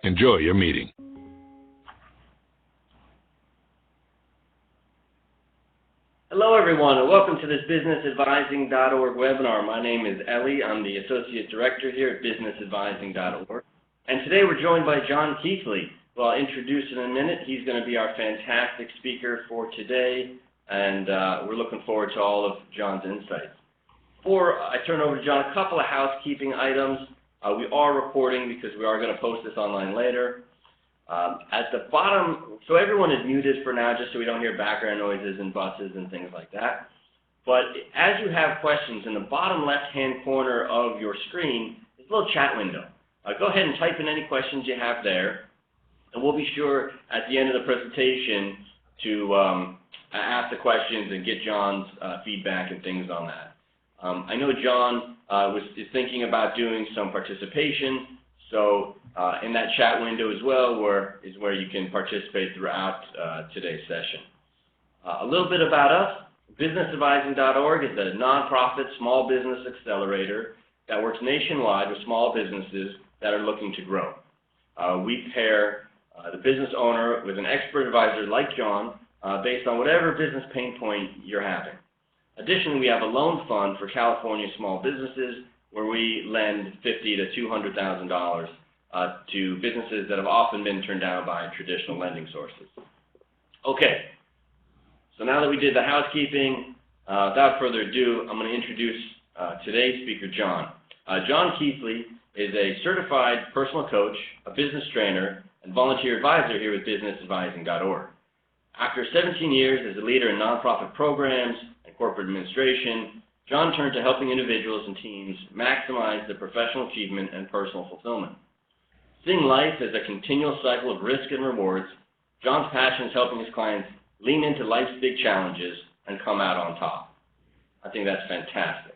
Enjoy your meeting. Hello, everyone, and welcome to this businessadvising.org webinar. My name is Ellie. I'm the Associate Director here at businessadvising.org. And today we're joined by John Keithley, who I'll introduce in a minute. He's going to be our fantastic speaker for today, and we're looking forward to all of John's insights. Before I turn over to John, a couple of housekeeping items. We are recording because we are going to post this online later. At the bottom, so everyone is muted for now just so we don't hear background noises and buses and things like that. But as you have questions, in the bottom left-hand corner of your screen is a little chat window. Go ahead and type in any questions you have there, and we'll be sure at the end of the presentation to ask the questions and get John's feedback and things on that. I know John is thinking about doing some participation, so in that chat window as well is where you can participate throughout today's session. A little bit about us. Businessadvising.org is a nonprofit small business accelerator that works nationwide with small businesses that are looking to grow. We pair the business owner with an expert advisor like John based on whatever business pain point you're having. Additionally, we have a loan fund for California small businesses where we lend $50,000 to $200,000 to businesses that have often been turned down by traditional lending sources. Okay, so now that we did the housekeeping, without further ado, I'm going to introduce today's speaker, John. John Keithley is a certified personal coach, a business trainer, and volunteer advisor here with businessadvising.org. After 17 years as a leader in nonprofit programs and corporate administration, John turned to helping individuals and teams maximize their professional achievement and personal fulfillment. Seeing life as a continual cycle of risk and rewards, John's passion is helping his clients lean into life's big challenges and come out on top. I think that's fantastic.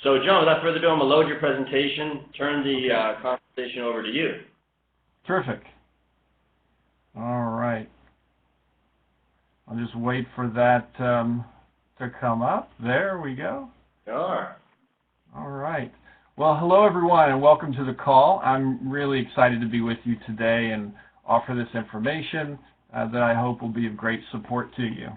So John, without further ado, I'm going to load your presentation, turn the conversation over to you. Terrific. All right. I'll just wait for that to come up. There we go. Sure. All right. Well, hello everyone and welcome to the call. I'm really excited to be with you today and offer this information that I hope will be of great support to you.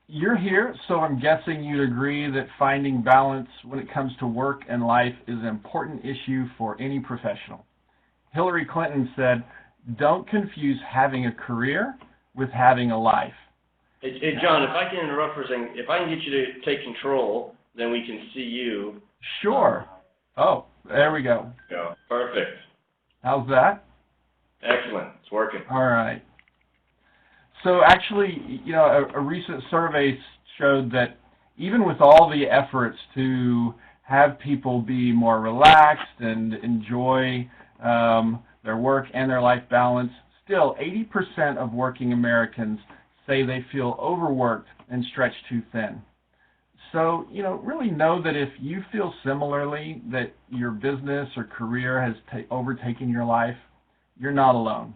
You're here, so I'm guessing you'd agree that finding balance when it comes to work and life is an important issue for any professional. Hillary Clinton said, "Don't confuse having a career with having a life." Hey John, if I can interrupt for a second, if I can get you to take control, then we can see you. Sure. Oh, there we go. Go. Perfect. How's that? Excellent. It's working. All right. So actually, you know, a recent survey showed that even with all the efforts to have people be more relaxed and enjoy their work and their life balance, still 80% of working Americans say they feel overworked and stretched too thin. So, you know, really know that if you feel similarly that your business or career has overtaken your life, you're not alone.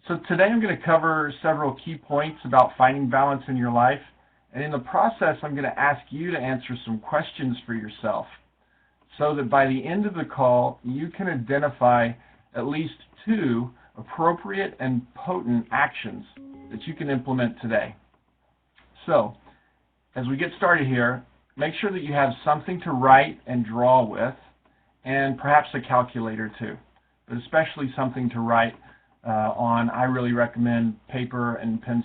So today I'm going to cover several key points about finding balance in your life, and in the process I'm going to ask you to answer some questions for yourself so that by the end of the call you can identify at least 2 appropriate and potent actions that you can implement today. So, as we get started here, make sure that you have something to write and draw with, and perhaps a calculator too, but especially something to write on. I really recommend paper and pen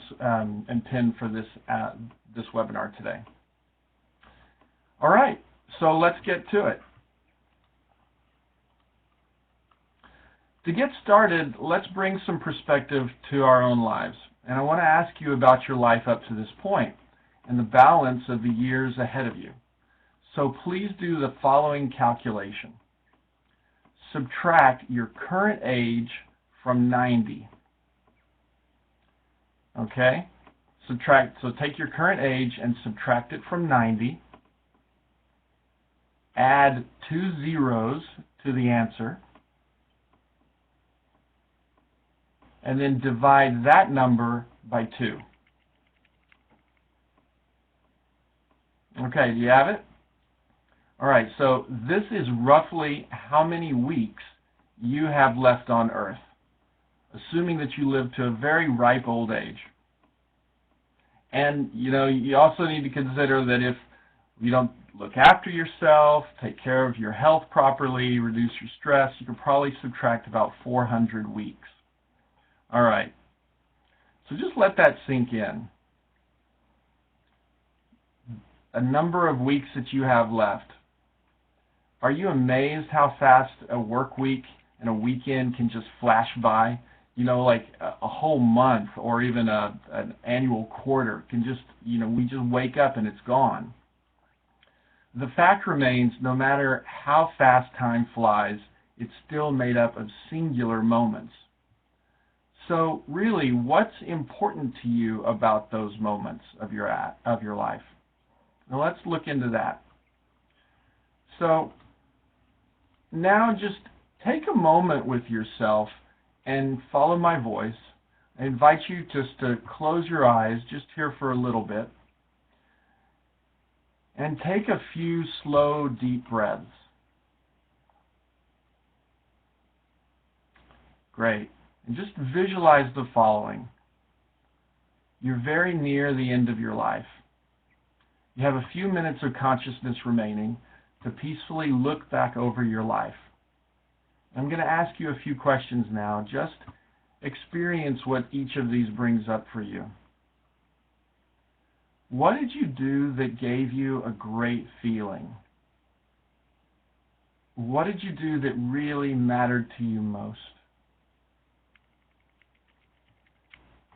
for this webinar today. All right, so let's get to it. To get started, let's bring some perspective to our own lives. And I want to ask you about your life up to this point and the balance of the years ahead of you. So please do the following calculation. Subtract your current age from 90. Okay? So take your current age and subtract it from 90. Add 2 zeros to the answer. And then divide that number by 2. Okay, do you have it? All right, so this is roughly how many weeks you have left on Earth, assuming that you live to a very ripe old age. And, you also need to consider that if you don't look after yourself, take care of your health properly, reduce your stress, you could probably subtract about 400 weeks. All right, so just let that sink in. A number of weeks that you have left. Are you amazed how fast a work week and a weekend can just flash by? Like a whole month or even an annual quarter can just, we just wake up and it's gone. The fact remains, no matter how fast time flies, it's still made up of singular moments. So really, what's important to you about those moments of your life? Now let's look into that. So now just take a moment with yourself and follow my voice. I invite you just to close your eyes just here for a little bit and take a few slow, deep breaths. Great. And just visualize the following. You're very near the end of your life. You have a few minutes of consciousness remaining to peacefully look back over your life. I'm going to ask you a few questions now. Just experience what each of these brings up for you. What did you do that gave you a great feeling? What did you do that really mattered to you most?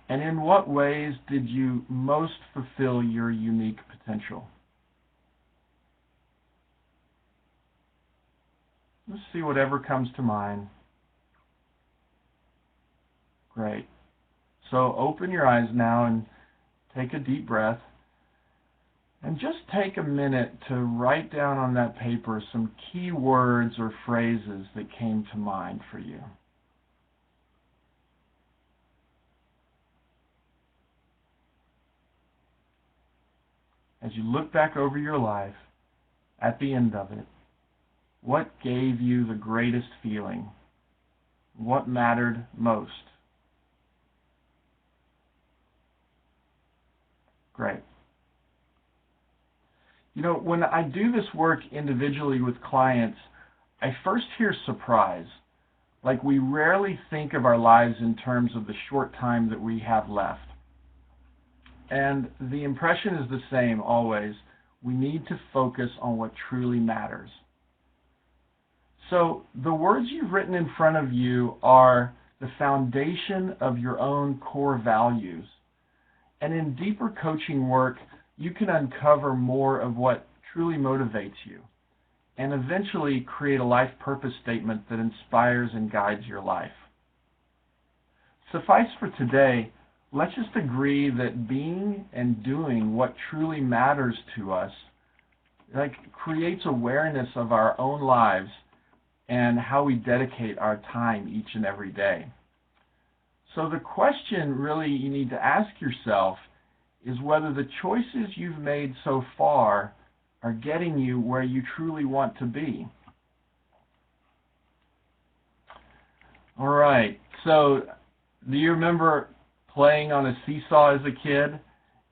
And in what ways did you most fulfill your unique potential? Let's see whatever comes to mind. Great. So open your eyes now and take a deep breath. And just take a minute to write down on that paper some key words or phrases that came to mind for you. As you look back over your life, at the end of it, what gave you the greatest feeling? What mattered most? Great. When I do this work individually with clients, I first hear surprise. Like we rarely think of our lives in terms of the short time that we have left. And the impression is the same always. We need to focus on what truly matters. So the words you've written in front of you are the foundation of your own core values. And in deeper coaching work, you can uncover more of what truly motivates you and eventually create a life purpose statement that inspires and guides your life. Suffice for today, let's just agree that being and doing what truly matters to us creates awareness of our own lives and how we dedicate our time each and every day. So the question really you need to ask yourself is whether the choices you've made so far are getting you where you truly want to be. All right, so do you remember playing on a seesaw as a kid?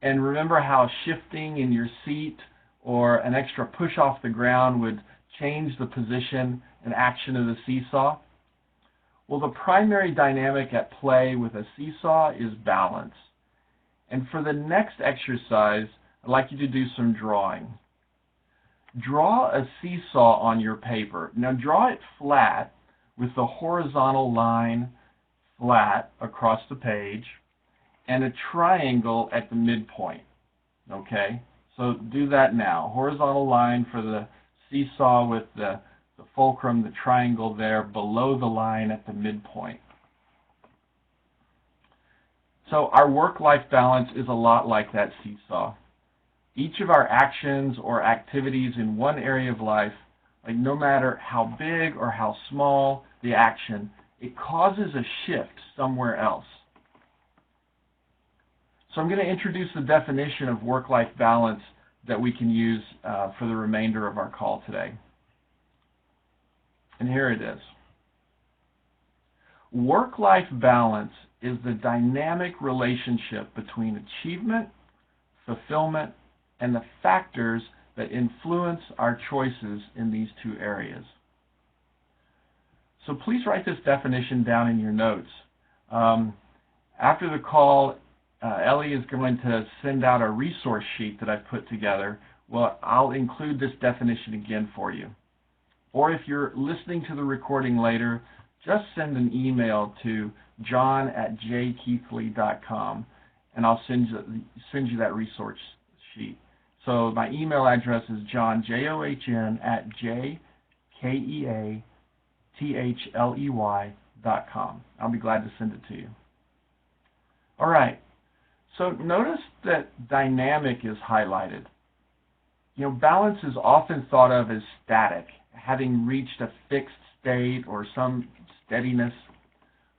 And remember how shifting in your seat or an extra push off the ground would change the position and action of the seesaw? Well, the primary dynamic at play with a seesaw is balance. And for the next exercise, I'd like you to do some drawing. Draw a seesaw on your paper. Now draw it flat with the horizontal line flat across the page and a triangle at the midpoint. Okay? So do that now. Horizontal line for the seesaw with the fulcrum, the triangle there below the line at the midpoint. So our work-life balance is a lot like that seesaw. Each of our actions or activities in one area of life, no matter how big or how small the action, it causes a shift somewhere else. So I'm going to introduce the definition of work-life balance that we can use for the remainder of our call today. And here it is. Work-life balance is the dynamic relationship between achievement, fulfillment, and the factors that influence our choices in these two areas. So please write this definition down in your notes. After the call, Ellie is going to send out a resource sheet that I've put together. Well, I'll include this definition again for you. Or if you're listening to the recording later, just send an email to john@jkeithley.com and I'll send you that resource sheet. So my email address is john, John, @jkeathley.com. I'll be glad to send it to you. All right. So notice that dynamic is highlighted. You know, balance is often thought of as static, having reached a fixed state or some steadiness.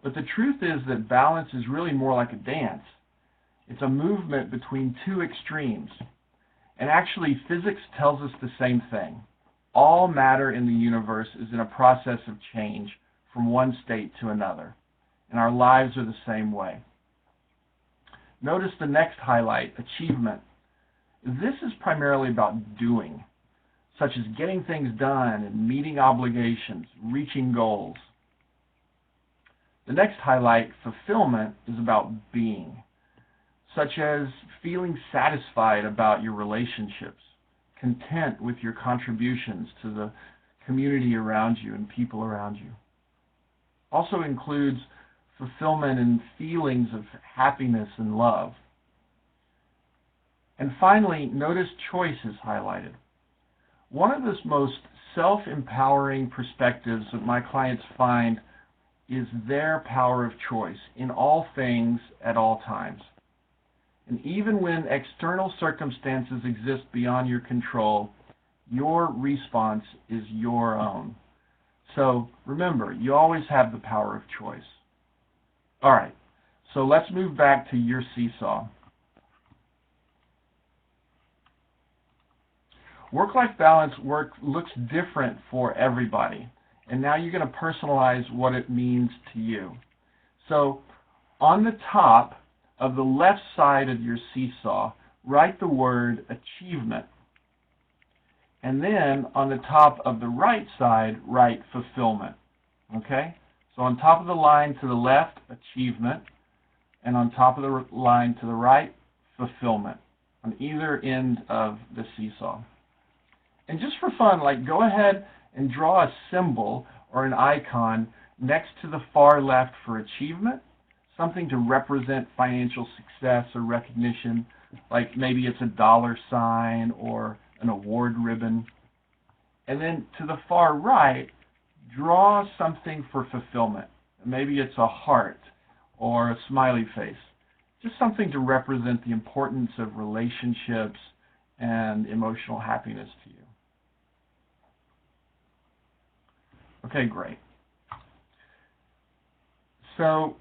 But the truth is that balance is really more like a dance. It's a movement between two extremes. And actually, physics tells us the same thing. All matter in the universe is in a process of change from one state to another. And our lives are the same way. Notice the next highlight, achievement. This is primarily about doing, such as getting things done and meeting obligations, reaching goals. The next highlight, fulfillment, is about being, such as feeling satisfied about your relationships, content with your contributions to the community around you and people around you. Also includes fulfillment and feelings of happiness and love. And finally, notice choice is highlighted. One of the most self-empowering perspectives that my clients find is their power of choice in all things at all times. And even when external circumstances exist beyond your control, your response is your own. So remember, you always have the power of choice. All right, so let's move back to your seesaw. Work-life balance looks different for everybody, and now you're going to personalize what it means to you. So on the top of the left side of your seesaw, write the word achievement. And then on the top of the right side, write fulfillment. Okay? So on top of the line to the left, achievement, and on top of the line to the right, fulfillment, on either end of the seesaw. And just for fun, go ahead and draw a symbol or an icon next to the far left for achievement, something to represent financial success or recognition, like maybe it's a dollar sign or an award ribbon. And then to the far right, draw something for fulfillment. Maybe it's a heart or a smiley face. Just something to represent the importance of relationships and emotional happiness to you. Okay, great. So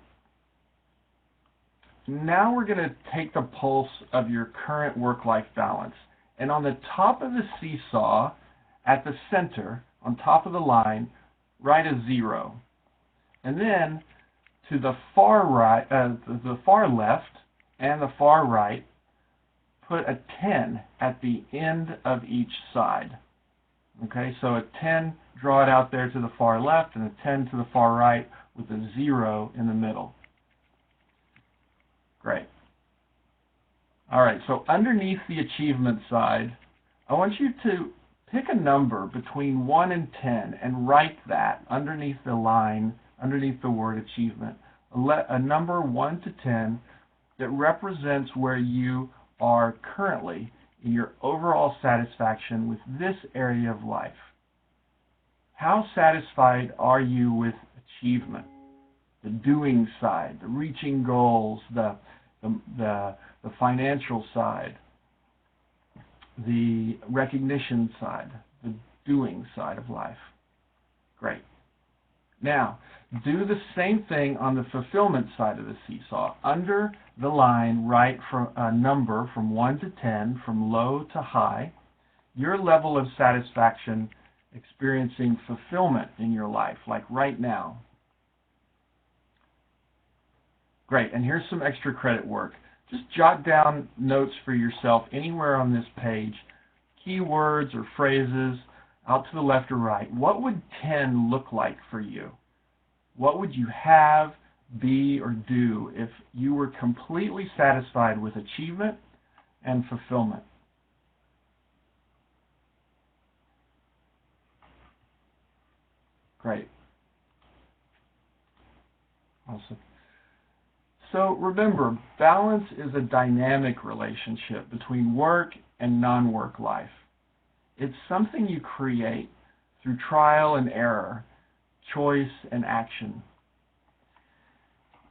now we're going to take the pulse of your current work-life balance. And on the top of the seesaw, at the center, on top of the line, write a 0. And then to the far right, the far left and the far right, put a 10 at the end of each side. Okay, so a 10, draw it out there to the far left, and a 10 to the far right with a 0 in the middle. Great. All right, so underneath the achievement side, I want you to pick a number between 1 and 10 and write that underneath the line, underneath the word achievement. A number 1 to 10 that represents where you are currently in your overall satisfaction with this area of life. How satisfied are you with achievement? The doing side, the reaching goals, the financial side, the recognition side, the doing side of life. Great. Now, Do the same thing on the fulfillment side of the seesaw. Under the line, write a number from 1 to 10, from low to high, your level of satisfaction experiencing fulfillment in your life, like right now. Great, and here's some extra credit work. Just jot down notes for yourself anywhere on this page, keywords or phrases out to the left or right. What would 10 look like for you? What would you have, be, or do if you were completely satisfied with achievement and fulfillment? Great. Awesome. So remember, balance is a dynamic relationship between work and non-work life. It's something you create through trial and error, choice and action.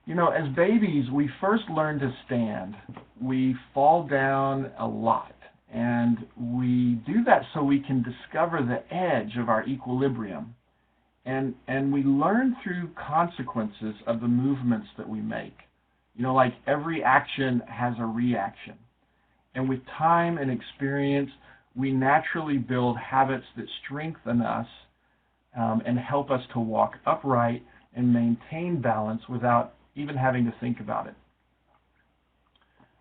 You know, as babies, we first learn to stand. We fall down a lot, and we do that so we can discover the edge of our equilibrium. And we learn through consequences of the movements that we make. You know, like every action has a reaction. And with time and experience, we naturally build habits that strengthen us and help us to walk upright and maintain balance without even having to think about it.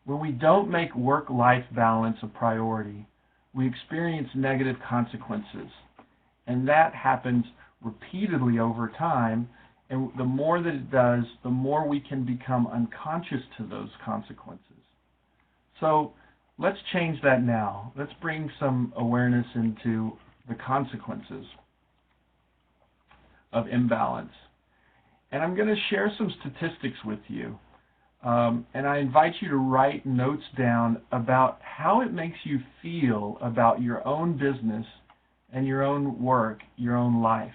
When we don't make work-life balance a priority, we experience negative consequences. And that happens repeatedly over time. And the more that it does, the more we can become unconscious to those consequences. So let's change that now. Let's bring some awareness into the consequences of imbalance. And I'm going to share some statistics with you. And I invite you to write notes down about how it makes you feel about your own business and your own work, your own life.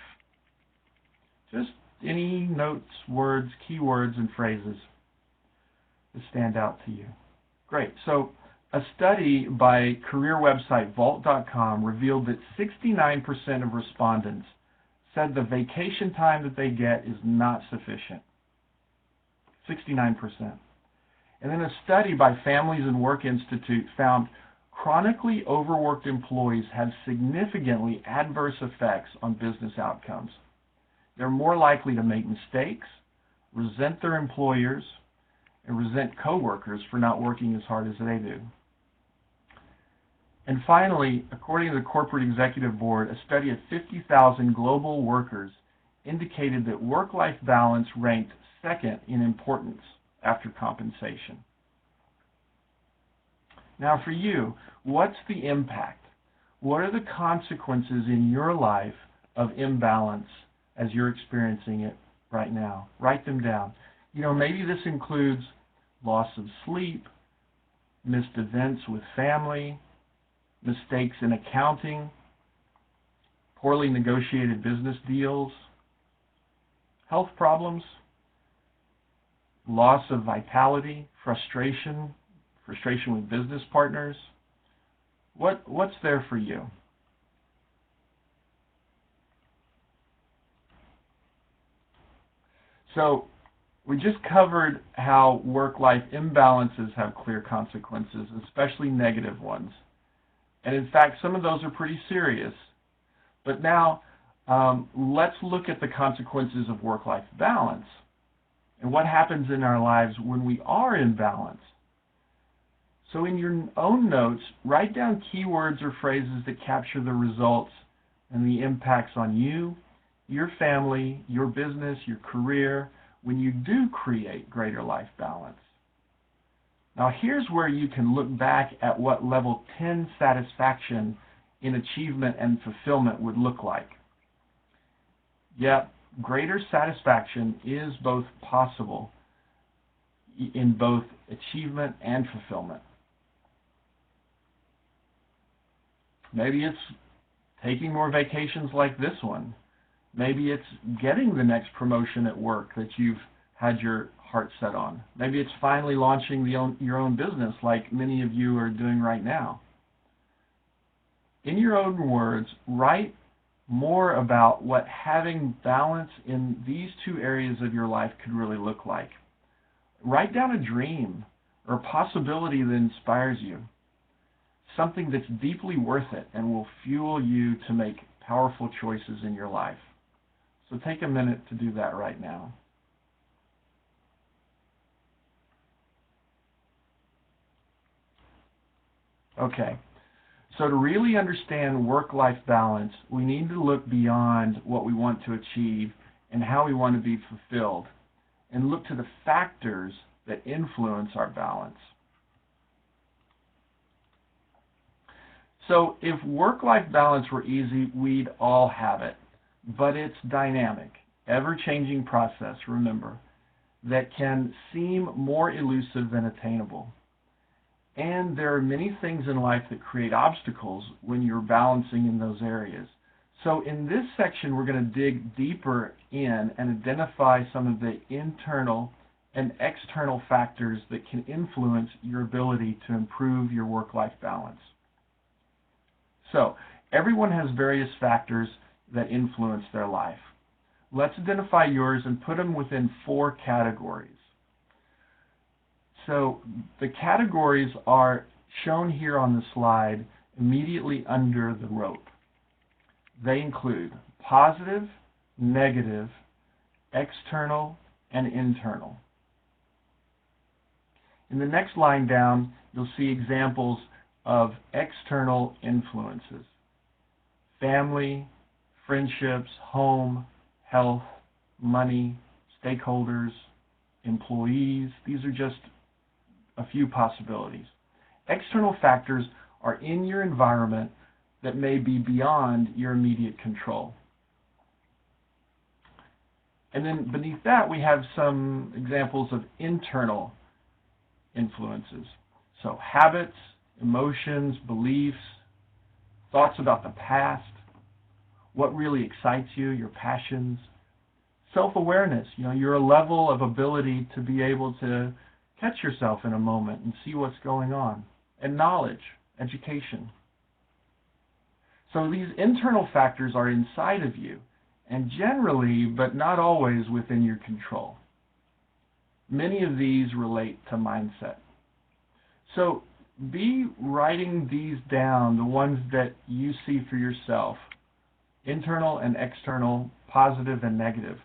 Just any notes, words, keywords, and phrases that stand out to you. Great. So a study by career website vault.com revealed that 69% of respondents said the vacation time that they get is not sufficient. 69%. And then a study by Families and Work Institute found chronically overworked employees have significantly adverse effects on business outcomes. They're more likely to make mistakes, resent their employers, and resent coworkers for not working as hard as they do. And finally, according to the Corporate Executive Board, a study of 50,000 global workers indicated that work-life balance ranked second in importance after compensation. Now for you, what's the impact? What are the consequences in your life of imbalance as you're experiencing it right now? Write them down. You know, maybe this includes loss of sleep, missed events with family, mistakes in accounting, poorly negotiated business deals, health problems, loss of vitality, frustration with business partners. What's there for you? So we just covered how work-life imbalances have clear consequences, especially negative ones. And in fact, some of those are pretty serious. But now, let's look at the consequences of work-life balance and what happens in our lives when we are in balance. So in your own notes, write down keywords or phrases that capture the results and the impacts on you, your family, your business, your career, when you do create greater life balance. Now here's where you can look back at what level 10 satisfaction in achievement and fulfillment would look like. Yeah, greater satisfaction is both possible in both achievement and fulfillment. Maybe it's taking more vacations like this one. Maybe it's getting the next promotion at work that you've had your heart set on. Maybe it's finally launching your own business like many of you are doing right now. In your own words, write more about what having balance in these two areas of your life could really look like. Write down a dream or a possibility that inspires you, something that's deeply worth it and will fuel you to make powerful choices in your life. So take a minute to do that right now. Okay, so to really understand work-life balance, we need to look beyond what we want to achieve and how we want to be fulfilled, and look to the factors that influence our balance. So if work-life balance were easy, we'd all have it, but it's dynamic, ever-changing process, remember, that can seem more elusive than attainable. And there are many things in life that create obstacles when you're balancing in those areas. So in this section, we're going to dig deeper in and identify some of the internal and external factors that can influence your ability to improve your work-life balance. So everyone has various factors that influence their life. Let's identify yours and put them within 4 categories. So the categories are shown here on the slide immediately under the rope. They include positive, negative, external, and internal. In the next line down, you'll see examples of external influences: family, friendships, home, health, money, stakeholders, employees. These are just a few possibilities. External factors are in your environment that may be beyond your immediate control. And then beneath that, we have some examples of internal influences. So habits, emotions, beliefs, thoughts about the past, what really excites you, your passions, self-awareness, your level of ability to be able to catch yourself in a moment and see what's going on, and knowledge, education. So these internal factors are inside of you, and generally, but not always, within your control. Many of these relate to mindset. So be writing these down, the ones that you see for yourself, internal and external, positive and negative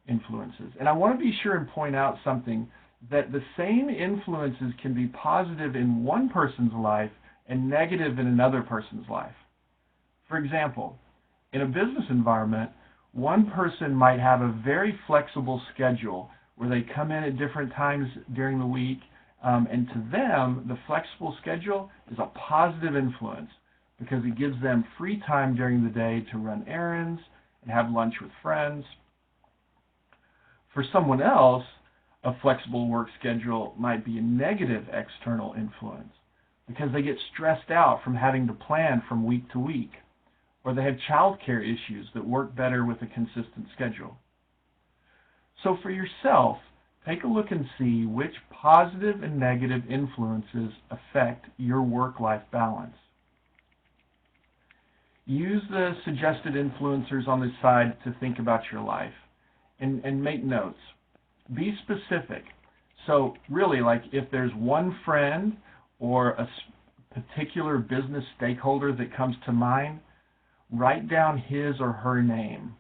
influences. And I want to be sure and point out something, that the same influences can be positive in one person's life and negative in another person's life. For example, in a business environment, one person might have a very flexible schedule where they come in at different times during the week, and to them, the flexible schedule is a positive influence because it gives them free time during the day to run errands and have lunch with friends. For someone else, a flexible work schedule might be a negative external influence because they get stressed out from having to plan from week to week, or they have childcare issues that work better with a consistent schedule. So for yourself, take a look and see which positive and negative influences affect your work-life balance. Use the suggested influencers on this side to think about your life and make notes. Be specific. So really, like if there's one friend or a particular business stakeholder that comes to mind, write down his or her name.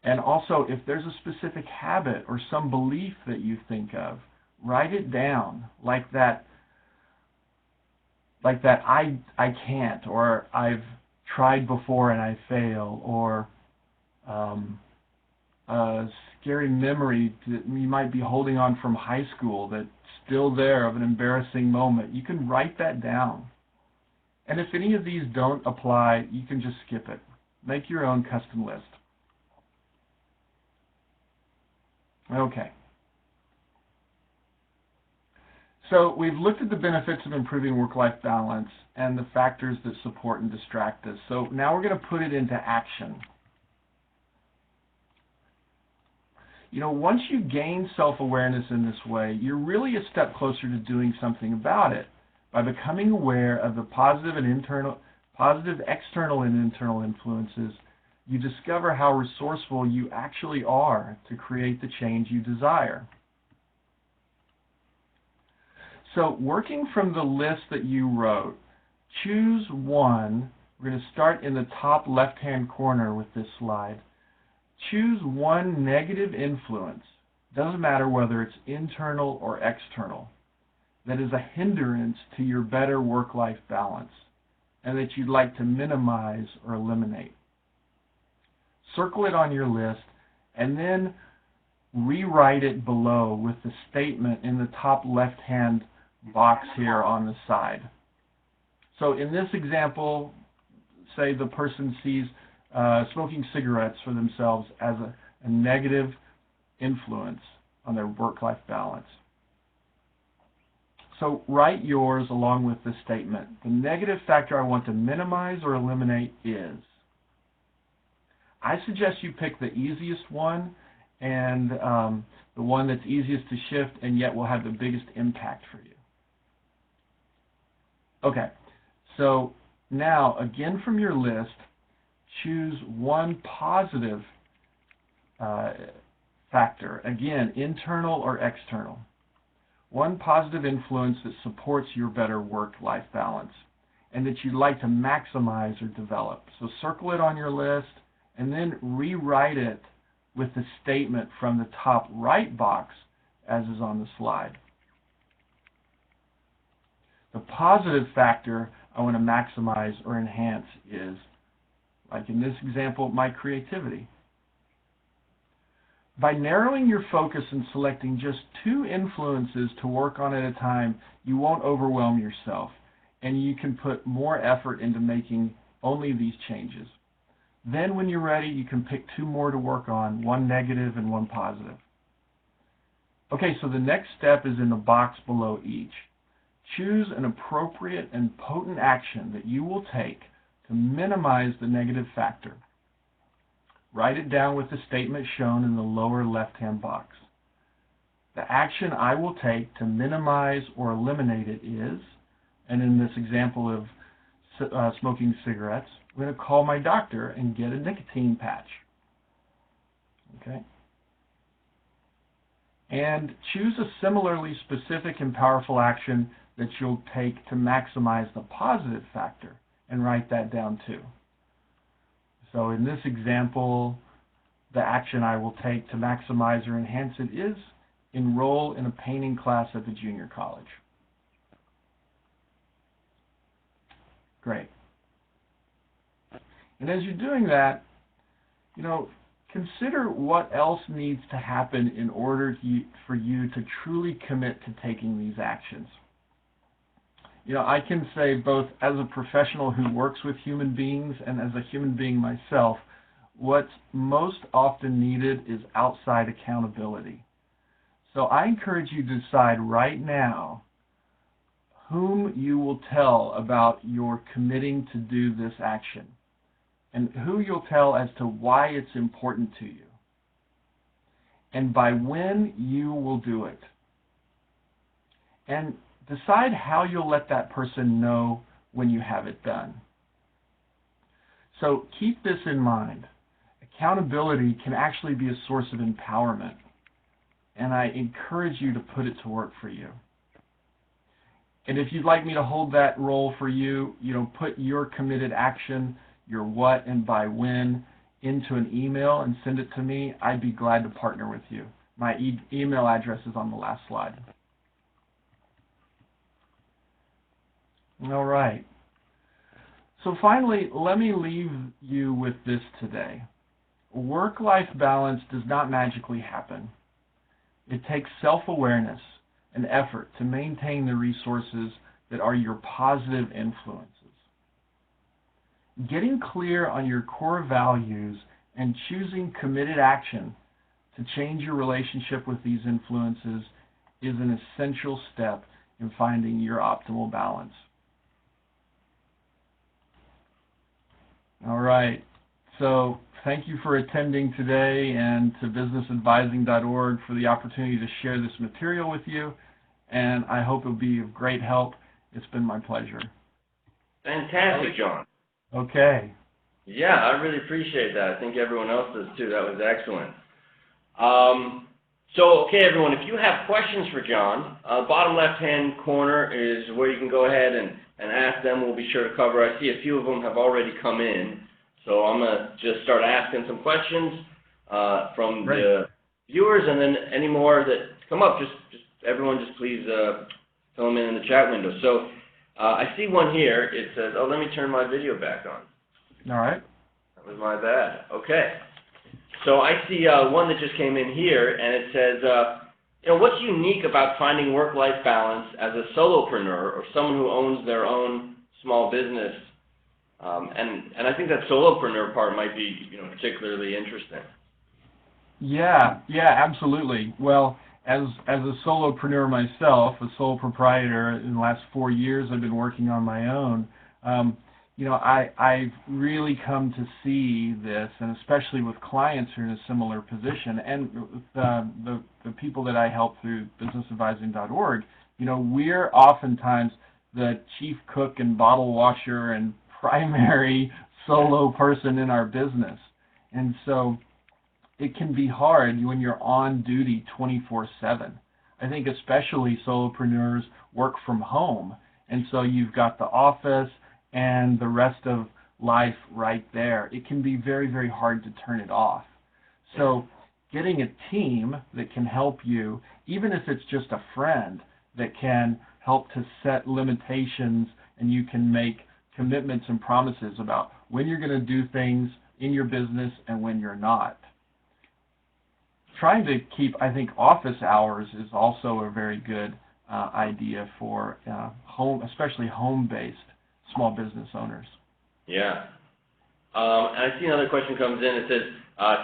And also, if there's a specific habit or some belief that you think of, write it down, like that I can't, or I've tried before and I fail, or a scary memory that you might be holding on from high school that's still there of an embarrassing moment. You can write that down. And if any of these don't apply, you can just skip it. Make your own custom list. Okay. So we've looked at the benefits of improving work-life balance and the factors that support and distract us. So now we're going to put it into action. Once you gain self-awareness in this way, you're really a step closer to doing something about it by becoming aware of the positive and positive external and internal influences, you discover how resourceful you actually are to create the change you desire. So working from the list that you wrote, choose one. We're going to start in the top left-hand corner with this slide. Choose one negative influence, doesn't matter whether it's internal or external, that is a hindrance to your better work-life balance and that you'd like to minimize or eliminate. Circle it on your list and then rewrite it below with the statement in the top left-hand box here on the side. So in this example, say the person sees smoking cigarettes for themselves as a negative influence on their work-life balance. So write yours along with the statement. The negative factor I want to minimize or eliminate is. I suggest you pick the easiest one and the one that's easiest to shift and yet will have the biggest impact for you. Okay, so now again from your list, choose one positive factor, again, internal or external. One positive influence that supports your better work-life balance and that you'd like to maximize or develop. So circle it on your list and then rewrite it with the statement from the top right box as is on the slide. The positive factor I want to maximize or enhance is, like in this example, my creativity. By narrowing your focus and selecting just 2 influences to work on at a time, you won't overwhelm yourself, and you can put more effort into making only these changes. Then when you're ready, you can pick 2 more to work on, one negative and one positive. Okay, so the next step is in the box below each. Choose an appropriate and potent action that you will take to minimize the negative factor. Write it down with the statement shown in the lower left-hand box. The action I will take to minimize or eliminate it is, and in this example of smoking cigarettes, I'm going to call my doctor and get a nicotine patch. Okay? And choose a similarly specific and powerful action that you'll take to maximize the positive factor, and write that down too. So in this example, the action I will take to maximize or enhance it is enroll in a painting class at the junior college. Great. And as you're doing that, consider what else needs to happen in order for you to truly commit to taking these actions. I can say both as a professional who works with human beings and as a human being myself, what's most often needed is outside accountability. So I encourage you to decide right now whom you will tell about your committing to do this action and who you'll tell as to why it's important to you and by when you will do it. And decide how you'll let that person know when you have it done. So keep this in mind. Accountability can actually be a source of empowerment, and I encourage you to put it to work for you. And if you'd like me to hold that role for you, put your committed action, your what and by when, into an email and send it to me. I'd be glad to partner with you. My email address is on the last slide. All right. So finally, let me leave you with this today. Work-life balance does not magically happen. It takes self-awareness and effort to maintain the resources that are your positive influences. Getting clear on your core values and choosing committed action to change your relationship with these influences is an essential step in finding your optimal balance. All right, so thank you for attending today and to businessadvising.org for the opportunity to share this material with you, and I hope it will be of great help. It's been my pleasure. Fantastic, John. Okay. Yeah, I really appreciate that. I think everyone else does too. That was excellent. Okay, everyone, if you have questions for John, bottom left-hand corner is where you can go ahead and ask them. We'll be sure to cover. I see a few of them have already come in, so I'm going to just start asking some questions from Great. the viewers, and then any more that come up, just everyone just please fill them in the chat window. So I see one here. It says, oh, let me turn my video back on. All right. That was my bad. Okay. So I see one that just came in here, and it says, what's unique about finding work-life balance as a solopreneur or someone who owns their own small business? And I think that solopreneur part might be, particularly interesting. Yeah, absolutely. Well, as a solopreneur myself, a sole proprietor, in the last 4 years I've been working on my own. I've really come to see this, and especially with clients who are in a similar position, and the people that I help through businessadvising.org, we're oftentimes the chief cook and bottle washer and primary solo person in our business. And so it can be hard when you're on duty 24/7. I think especially solopreneurs work from home, and so you've got the office and the rest of life right there. It can be very, very hard to turn it off. So getting a team that can help you, even if it's just a friend that can help to set limitations, and you can make commitments and promises about when you're going to do things in your business and when you're not. Trying to keep, I think, office hours is also a very good idea for especially home-based small business owners. Yeah. And I see another question comes in. It says,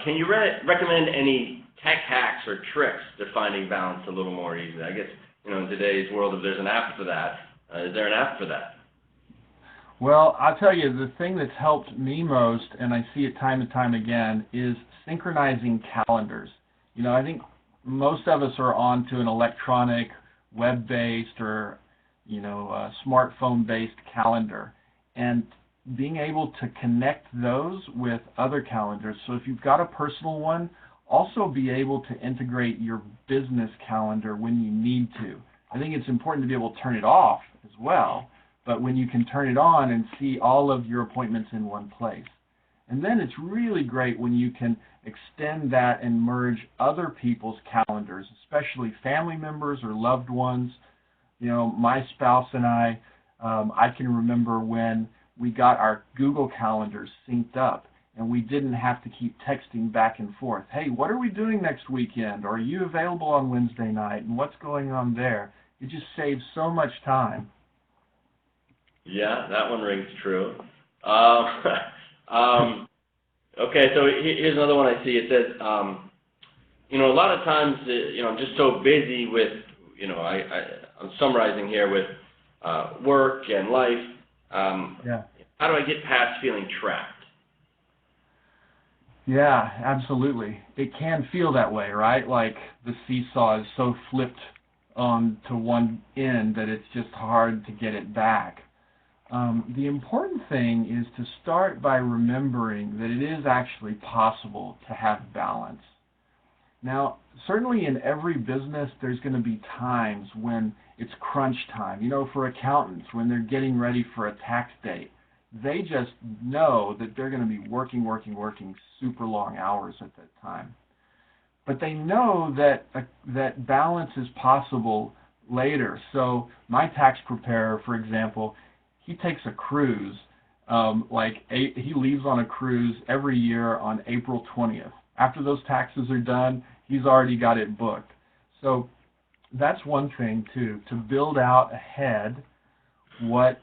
can you recommend any tech hacks or tricks to finding balance a little more easily? I guess, in today's world, if there's an app for that, is there an app for that? Well, I'll tell you, the thing that's helped me most, and I see it time and time again, is synchronizing calendars. I think most of us are onto an electronic, web-based, or a smartphone-based calendar, and being able to connect those with other calendars. So if you've got a personal one, also be able to integrate your business calendar when you need to. I think it's important to be able to turn it off as well, but when you can turn it on and see all of your appointments in one place. And then it's really great when you can extend that and merge other people's calendars, especially family members or loved ones. My spouse and I can remember when we got our Google calendars synced up, and we didn't have to keep texting back and forth. Hey, what are we doing next weekend? Or are you available on Wednesday night? And what's going on there? It just saves so much time. Yeah, that one rings true. Okay, so here's another one I see. It says, a lot of times, I'm just so busy with, I'm summarizing here with work and life. Yeah. How do I get past feeling trapped? Yeah, absolutely. It can feel that way, right? Like the seesaw is so flipped on to one end that it's just hard to get it back. The important thing is to start by remembering that it is actually possible to have balance. Now, certainly in every business, there's going to be times when it's crunch time. For accountants, when they're getting ready for a tax date, they just know that they're going to be working super long hours at that time. But they know that balance is possible later. So my tax preparer, for example, he takes a cruise. He leaves on a cruise every year on April 20th. After those taxes are done, he's already got it booked. So that's one thing, too, to build out ahead what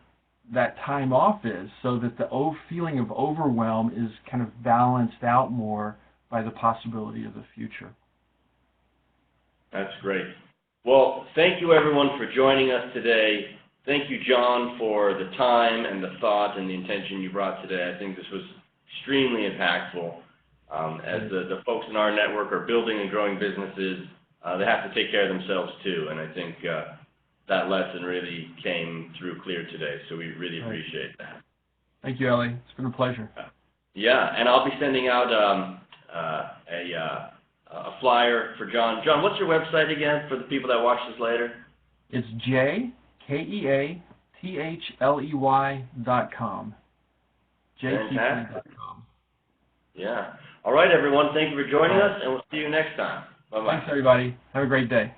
that time off is, so that the feeling of overwhelm is kind of balanced out more by the possibility of the future. That's great. Well, thank you, everyone, for joining us today. Thank you, John, for the time and the thought and the intention you brought today. I think this was extremely impactful. As the folks in our network are building and growing businesses, they have to take care of themselves too. And I think that lesson really came through clear today. So we really appreciate that. Thank you, Ellie. It's been a pleasure. Yeah, and I'll be sending out a flyer for John. John, what's your website again for the people that watch this later? It's JKEATHLEY.com. JKEATHLEY.com. Yeah. All right, everyone. Thank you for joining us, and we'll see you next time. Bye-bye. Thanks, everybody. Have a great day.